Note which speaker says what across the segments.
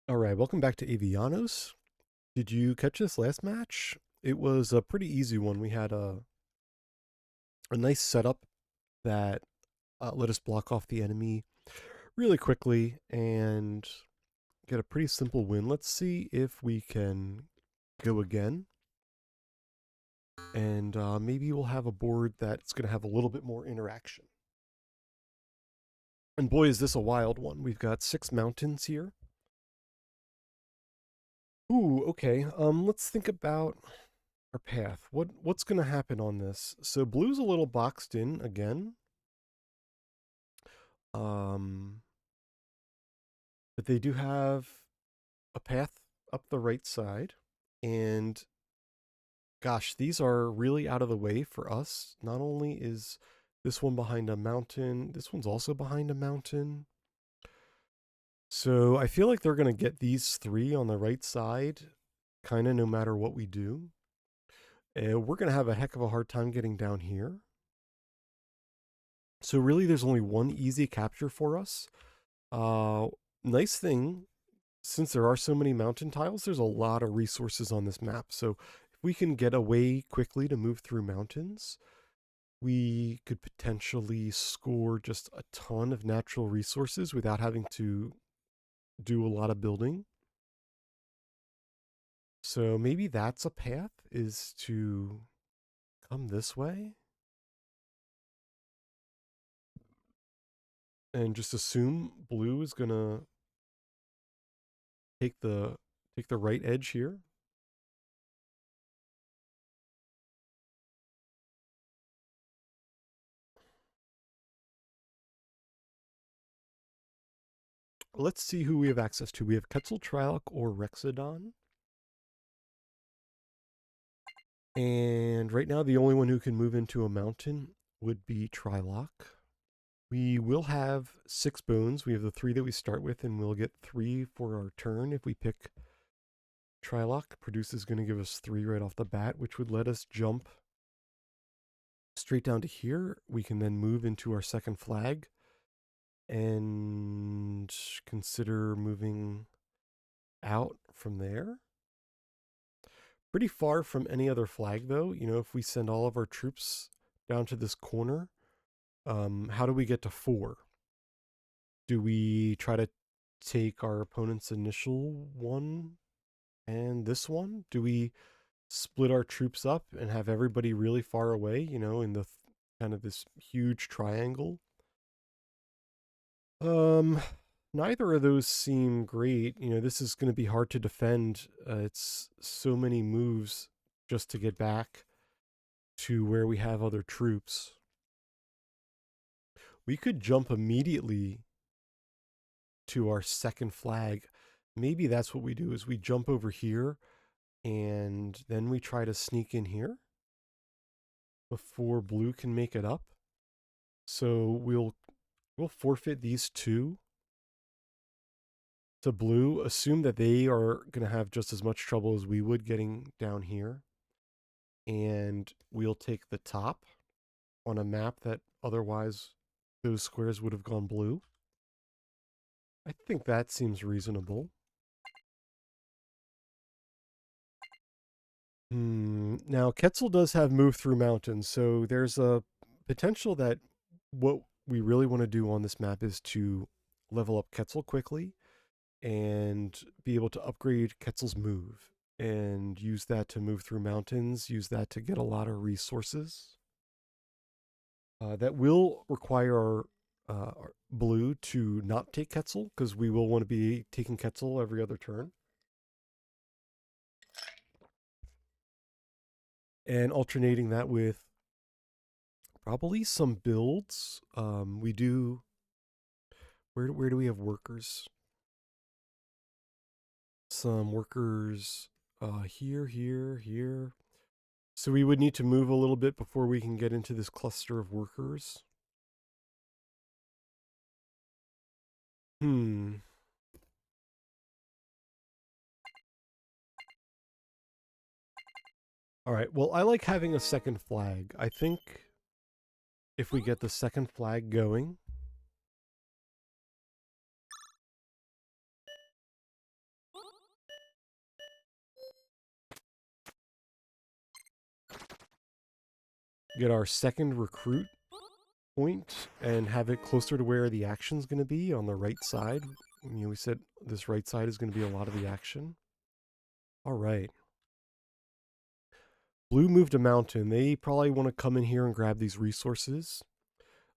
Speaker 1: All right, welcome back to Avianos. Did you catch this last match? It was a pretty easy one. We had a nice setup that let us block off the enemy really quickly and get a pretty simple win. Let's see if we can go again. And maybe we'll have a board that's going to have a little bit more interaction. And boy, is this a wild one. We've got 6 mountains here. Ooh, okay. Let's think about our path. What's going to happen on this? So blue's a little boxed in again. Um, but they do have a path up the right side, and gosh, these are really out of the way for us. Not only is this one behind a mountain, this one's also behind a mountain. So I feel like they're going to get these 3 on the right side, kind of no matter what we do. We're going to have a heck of a hard time getting down here. So really, there's only one easy capture for us. Uh, Nice thing, since there are so many mountain tiles, there's a lot of resources on this map. So if we can get away quickly to move through mountains, we could potentially score just a ton of natural resources without having to do a lot of building. So maybe that's a path, is to come this way and just assume blue is gonna take the take the right edge here. Let's see who we have access to. We have Quetzal, Trilock, or Rexodon. And right now, the only one who can move into a mountain would be Trilock. We will have 6 bones. We have the 3 that we start with, and we'll get 3 for our turn. If we pick Trilock, Produce is going to give us 3 right off the bat, which would let us jump straight down to here. We can then move into our second flag and consider moving out from there. Pretty far from any other flag, though. You know, if we send all of our troops down to this corner, how do we get to 4? Do we try to take our opponent's initial one and this one? Do we split our troops up and have everybody really far away, you know, in the kind of this huge triangle? Um, Neither of those seem great. You know, this is going to be hard to defend. It's so many moves just to get back to where we have other troops. We could jump immediately to our second flag. Maybe that's what we do, is we jump over here and then we try to sneak in here before blue can make it up. So we'll forfeit these 2 to blue, assume that they are going to have just as much trouble as we would getting down here, and we'll take the top on a map that otherwise those squares would have gone blue. I think that seems reasonable. Now, Quetzal does have move through mountains, so there's a potential that what we really want to do on this map is to level up Quetzal quickly and be able to upgrade Quetzal's move and use that to move through mountains, use that to get a lot of resources. That will require our blue to not take Quetzal, because we will want to be taking Quetzal every other turn. And alternating that with probably some builds. We do. Where do we have workers? Some workers here, here, here. So we would need to move a little bit before we can get into this cluster of workers. Hmm. All right. Well, I like having a second flag. I think if we get the second flag going, get our second recruit point and have it closer to where the action's going to be on the right side. You know, we said this right side is going to be a lot of the action. All right. Blue moved a mountain. They probably want to come in here and grab these resources,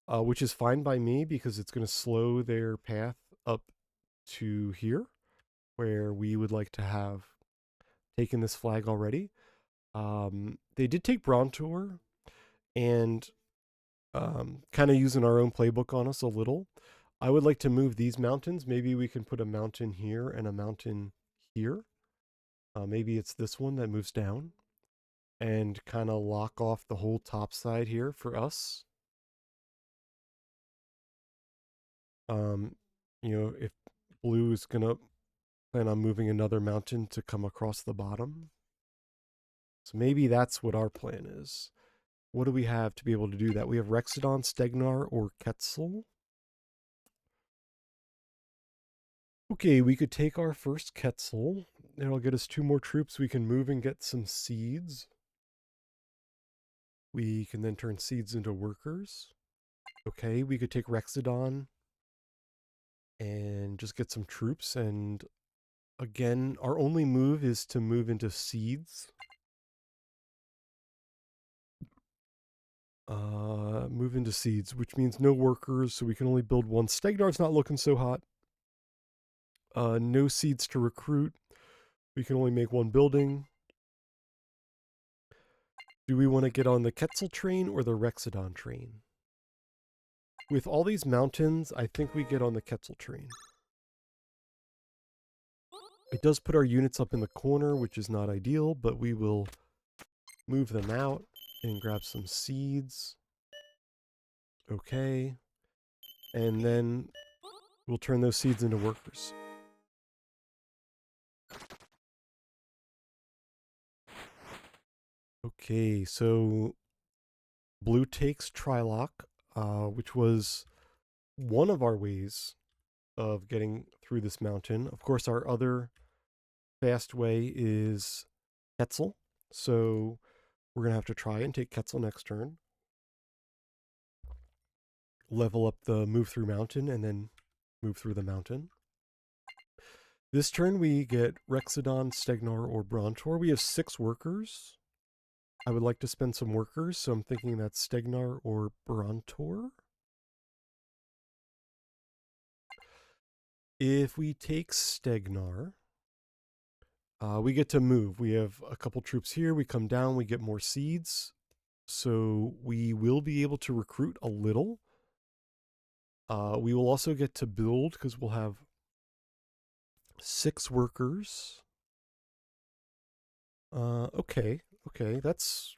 Speaker 1: which is fine by me because it's going to slow their path up to here, where we would like to have taken this flag already. They did take Brontor and kind of using our own playbook on us a little. I would like to move these mountains. Maybe we can put a mountain here and a mountain here. Maybe it's this one that moves down and kind of lock off the whole top side here for us. Um, you know, if blue is going to plan on moving another mountain to come across the bottom. So maybe that's what our plan is. What do we have to be able to do that? We have Rexodon, Stegnar, or Quetzal. Okay, we could take our first Quetzal. It'll get us 2 more troops. We can move and get some seeds. We can then turn seeds into workers. Okay, we could take Rexodon and just get some troops. And again, our only move is to move into seeds. Move into seeds, which means no workers, so we can only build one. Stegnar's not looking so hot. No seeds to recruit. We can only make 1 building. Do we want to get on the Quetzal train or the Rexodon train? With all these mountains, I think we get on the Quetzal train. It does put our units up in the corner, which is not ideal, but we will move them out and grab some seeds. Okay. And then we'll turn those seeds into workers. Okay, so blue takes Trilock, which was one of our ways of getting through this mountain. Of course, our other fast way is Quetzal. So we're going to have to try and take Quetzal next turn. Level up the move through mountain and then move through the mountain. This turn we get Rexodon, Stegnar, or Brontor. We have 6 workers. I would like to spend some workers, so I'm thinking that's Stegnar or Brontor. If we take Stegnar, we get to move. We have a couple troops here. We come down, we get more seeds. So we will be able to recruit a little. We will also get to build because we'll have 6 workers. Okay, that's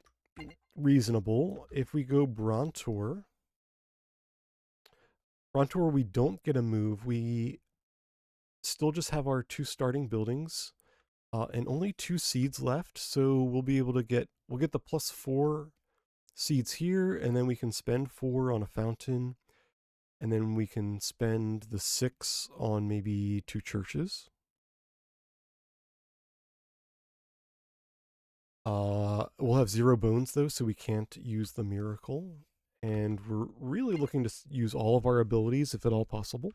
Speaker 1: reasonable. If we go Brontor, we don't get a move. We still just have our 2 starting buildings and only 2 seeds left. So we'll be able to we'll get the +4 seeds here, and then we can spend 4 on a fountain, and then we can spend the 6 on maybe 2 churches. We'll have 0 bones though, so we can't use the miracle. And we're really looking to use all of our abilities if at all possible.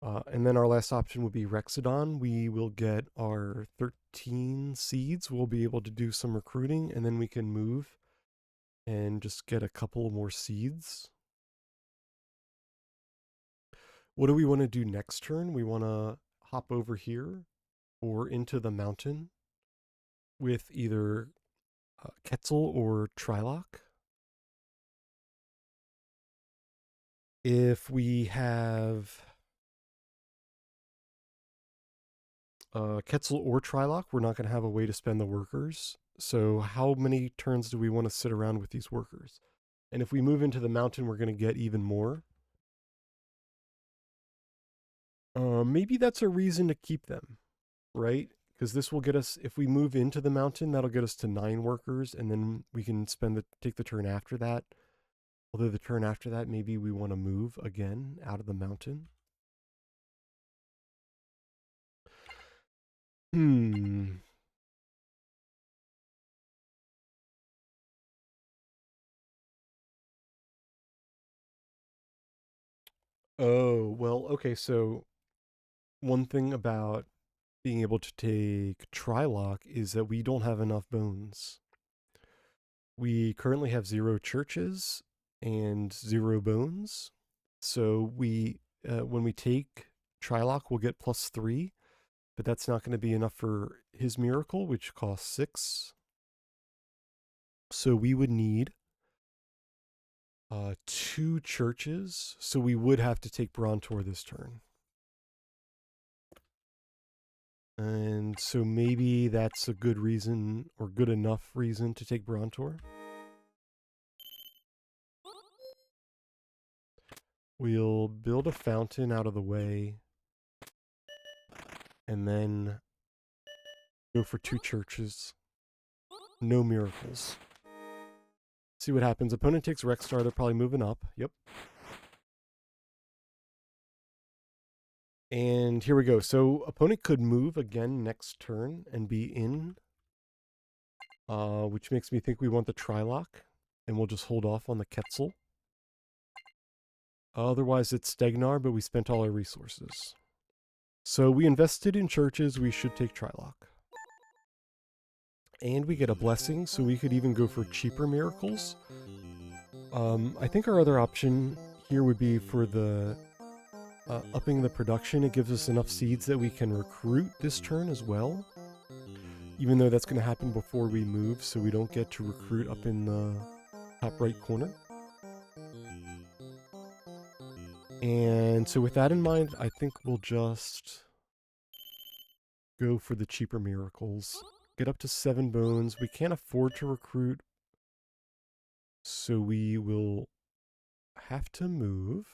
Speaker 1: And then our last option would be Rexodon. We will get our 13 seeds. We'll be able to do some recruiting, and then we can move and just get a couple more seeds. What do we want to do next turn? We want to hop over here or into the mountain with either Quetzal or Trilock. If we have Quetzal or Trilock, we're not going to have a way to spend the workers. So how many turns do we want to sit around with these workers? And if we move into the mountain, we're going to get even more. Maybe that's a reason to keep them, right? Because this will get us, if we move into the mountain, that'll get us to 9 workers, and then we can take the turn after that. Although the turn after that, maybe we want to move again out of the mountain. Oh, well, okay, so one thing about being able to take Trilock is that we don't have enough bones. We currently have 0 churches and 0 bones. So when we take Trilock, we'll get +3, but that's not going to be enough for his miracle, which costs 6. So we would need 2 churches. So we would have to take Brontor this turn. And so maybe that's a good reason or good enough reason to take Brontor. We'll build a fountain out of the way and then go for 2 churches. No miracles. See what happens. Opponent takes Rexstar. They're probably moving up. Yep. And here we go. So opponent could move again next turn and be in, which makes me think we want the Trilock, and we'll just hold off on the Quetzal. Otherwise, it's Stegnar, but we spent all our resources. So we invested in churches. We should take Trilock. And we get a blessing, so we could even go for cheaper miracles. I think our other option here would be for the upping the production. It gives us enough seeds that we can recruit this turn as well. Even though that's going to happen before we move, so we don't get to recruit up in the top right corner. And so with that in mind, I think we'll just go for the cheaper miracles. Get up to 7 bones. We can't afford to recruit, so we will have to move.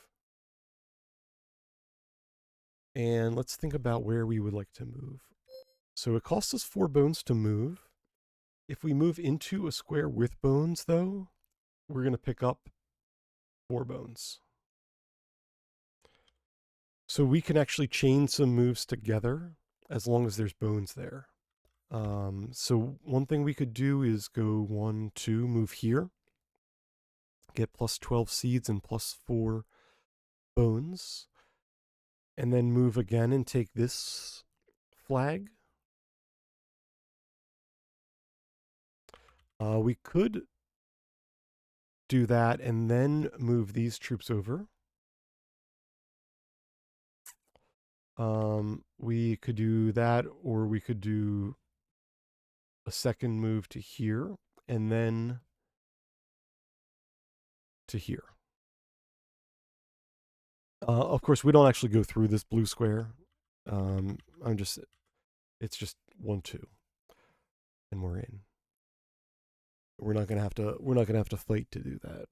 Speaker 1: And let's think about where we would like to move. So it costs us 4 bones to move. If we move into a square with bones, though, we're going to pick up 4 bones. So we can actually chain some moves together as long as there's bones there. So one thing we could do is go 1, 2, move here. Get +12 seeds and +4 bones. And then move again and take this flag. We could do that and then move these troops over. We could do that, or we could do a second move to here and then to here. Of course, we don't actually go through this blue square. It's just 1, 2, and we're in. We're not gonna have to fight to do that.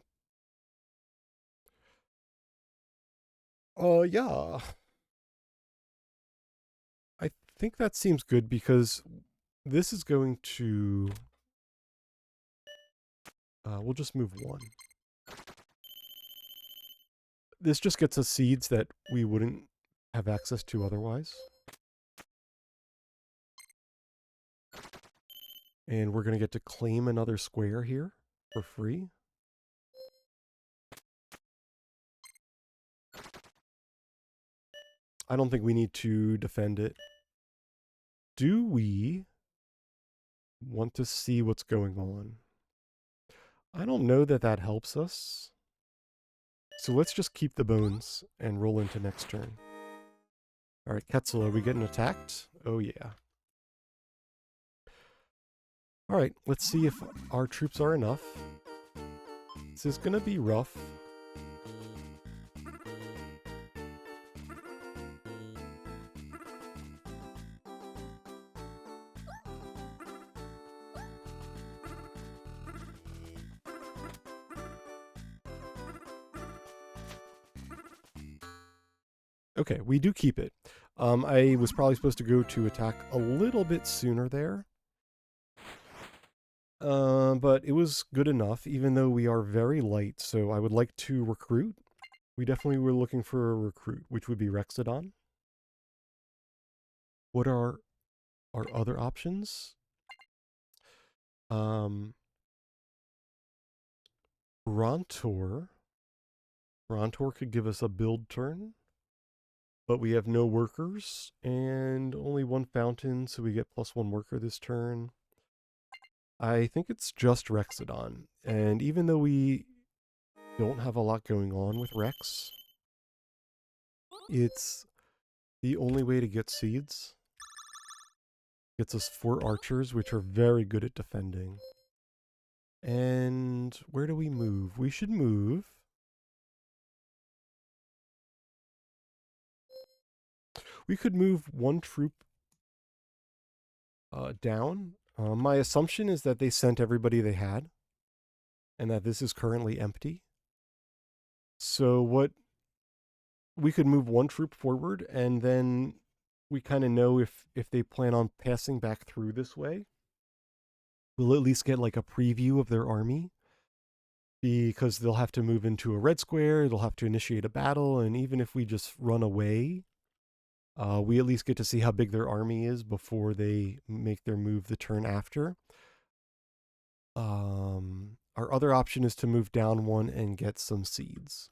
Speaker 1: Yeah. I think that seems good because this is going to, we'll just move 1. This just gets us seeds that we wouldn't have access to otherwise. And we're going to get to claim another square here for free. I don't think we need to defend it. Do we want to see what's going on? I don't know that that helps us. So let's just keep the bones and roll into next turn. All right, Quetzal, are we getting attacked? Oh, yeah. All right, let's see if our troops are enough. This is going to be rough. Okay, we do keep it. I was probably supposed to go to attack a little bit sooner there. But it was good enough, even though we are very light, so I would like to recruit. We definitely were looking for a recruit, which would be Rexodon. What are our other options? Brontor Brontor could give us a build turn, but we have no workers and only one fountain, so we get +1 worker this turn. I think it's just Rexodon, and even though we don't have a lot going on with Rex, it's the only way to get seeds. Gets us 4 archers, which are very good at defending. And where do we move? We should move. We could move 1 troop down. My assumption is that they sent everybody they had, and that this is currently empty. So what we could move 1 troop forward, and then we kind of know if they plan on passing back through this way. We'll at least get like a preview of their army, because they'll have to move into a red square, they'll have to initiate a battle, and even if we just run away, we at least get to see how big their army is before they make their move the turn after. Our other option is to move down 1 and get some seeds.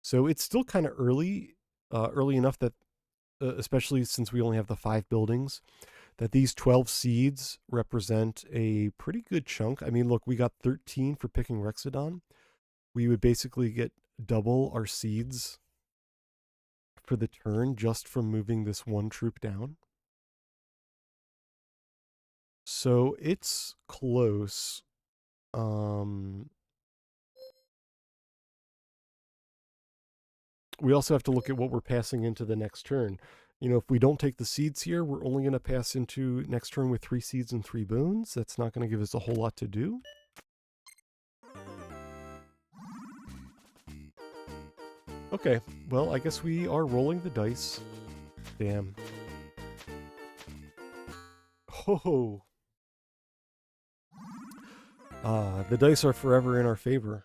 Speaker 1: So it's still kind of early enough that, especially since we only have the 5 buildings, that these 12 seeds represent a pretty good chunk. I mean, look, we got 13 for picking Rexodon. We would basically get double our seeds for the turn just from moving this 1 troop down. So it's close. We also have to look at what we're passing into the next turn. You know, if we don't take the seeds here, we're only going to pass into next turn with 3 seeds and 3 bones. That's not going to give us a whole lot to do. Okay, well, I guess we are rolling the dice. Damn. Ho! The dice are forever in our favor.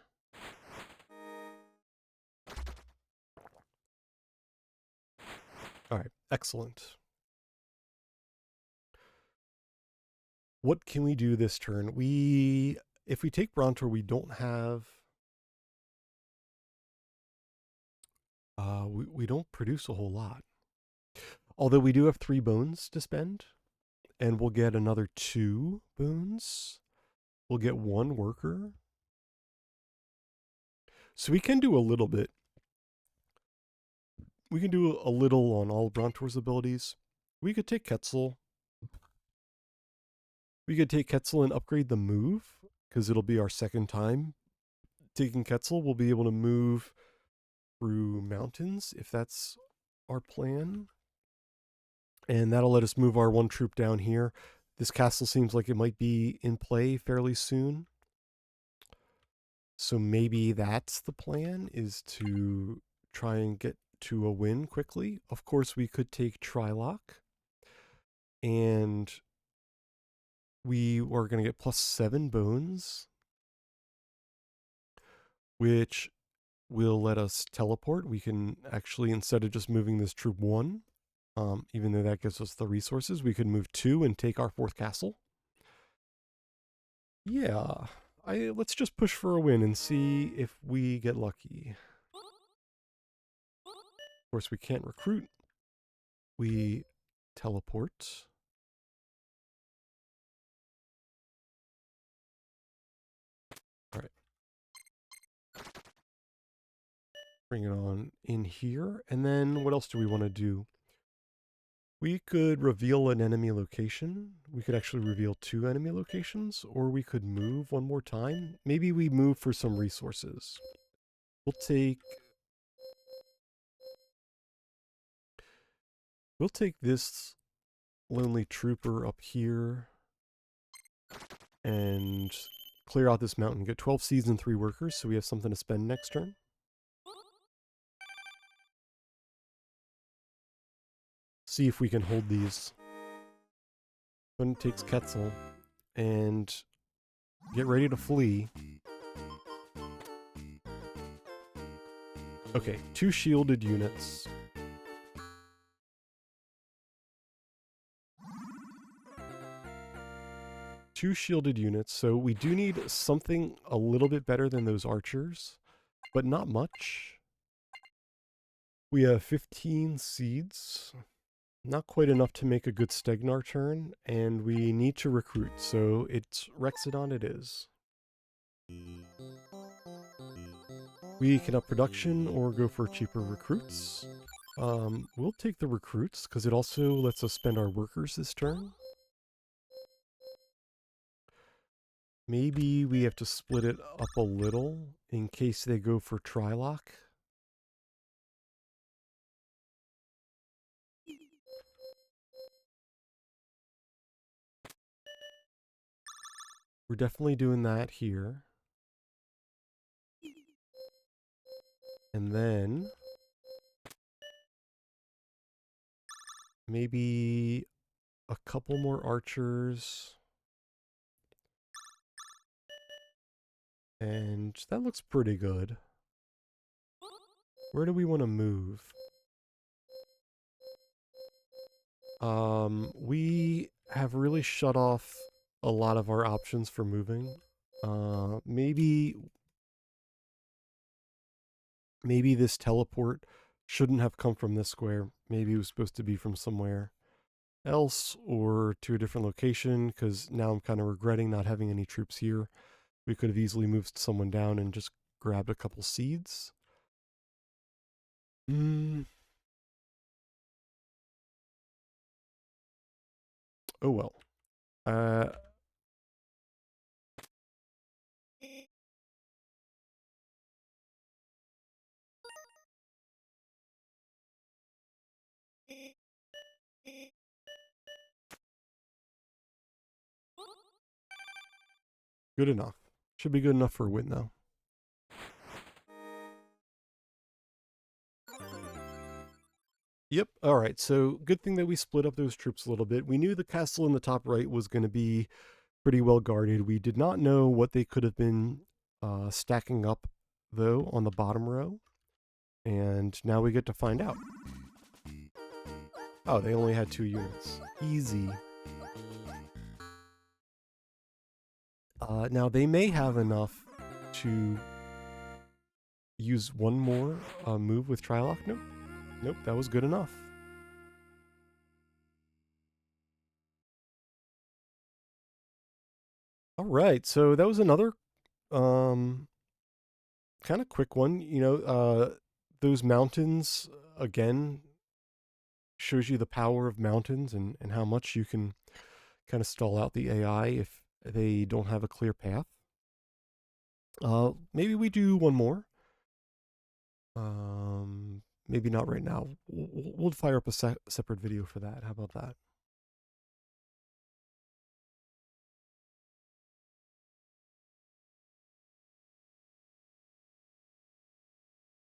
Speaker 1: All right, excellent. What can we do this turn? If we take Brontor, we don't have... we don't produce a whole lot. Although we do have 3 bones to spend, and we'll get another 2 boons. We'll get 1 worker. So we can do a little bit. We can do a little on all of Brontor's abilities. We could take Quetzal. We could take Quetzal and upgrade the move, because it'll be our second time taking Quetzal. We'll be able to move through mountains, if that's our plan. And that'll let us move our 1 troop down here. This castle seems like it might be in play fairly soon. So maybe that's the plan, is to try and get to a win quickly. Of course, we could take Trilock, and we are going to get +7 bones, which will let us teleport. We can actually, instead of just moving this troop 1, even though that gives us the resources, we could move 2 and take our 4th castle. Yeah, let's just push for a win and see if we get lucky. Of course, we can't recruit. We teleport. All right. Bring it on in here. And then what else do we want to do? We could reveal an enemy location. We could actually reveal 2 enemy locations, or we could move 1 more time. Maybe we move for some resources. We'll take this lonely trooper up here and clear out this mountain. Get 12 seeds and 3 workers, so we have something to spend next turn. See if we can hold these. When it takes Quetzal and get ready to flee. Okay, 2 shielded units. Two shielded units, so we do need something a little bit better than those archers, but not much. We have 15 seeds. Not quite enough to make a good Stegnar turn, and we need to recruit, so it's Rexodon it is. We can up production or go for cheaper recruits. We'll take the recruits, because it also lets us spend our workers this turn. Maybe we have to split it up a little in case they go for Trilock. We're definitely doing that here. And then maybe a couple more archers. And that looks pretty good. Where do we want to move? We have really shut off a lot of our options for moving. Maybe this teleport shouldn't have come from this square. Maybe it was supposed to be from somewhere else or to a different location, because now I'm kind of regretting not having any troops here. We could have easily moved someone down and just grabbed a couple seeds. Oh well. Good enough. Should be good enough for a win, though. Yep. All right. So good thing that we split up those troops a little bit. We knew the castle in the top right was going to be pretty well guarded. We did not know what they could have been stacking up, though, on the bottom row. And now we get to find out. Oh, they only had 2 units. Easy. Now, they may have enough to use one more move with Trilock. Nope. Nope, that was good enough. All right, so that was another kind of quick one. You know, those mountains, again, shows you the power of mountains and how much you can kind of stall out the AI if they don't have a clear path. Maybe we do one more. Maybe not right now. We'll fire up a separate video for that. How about that?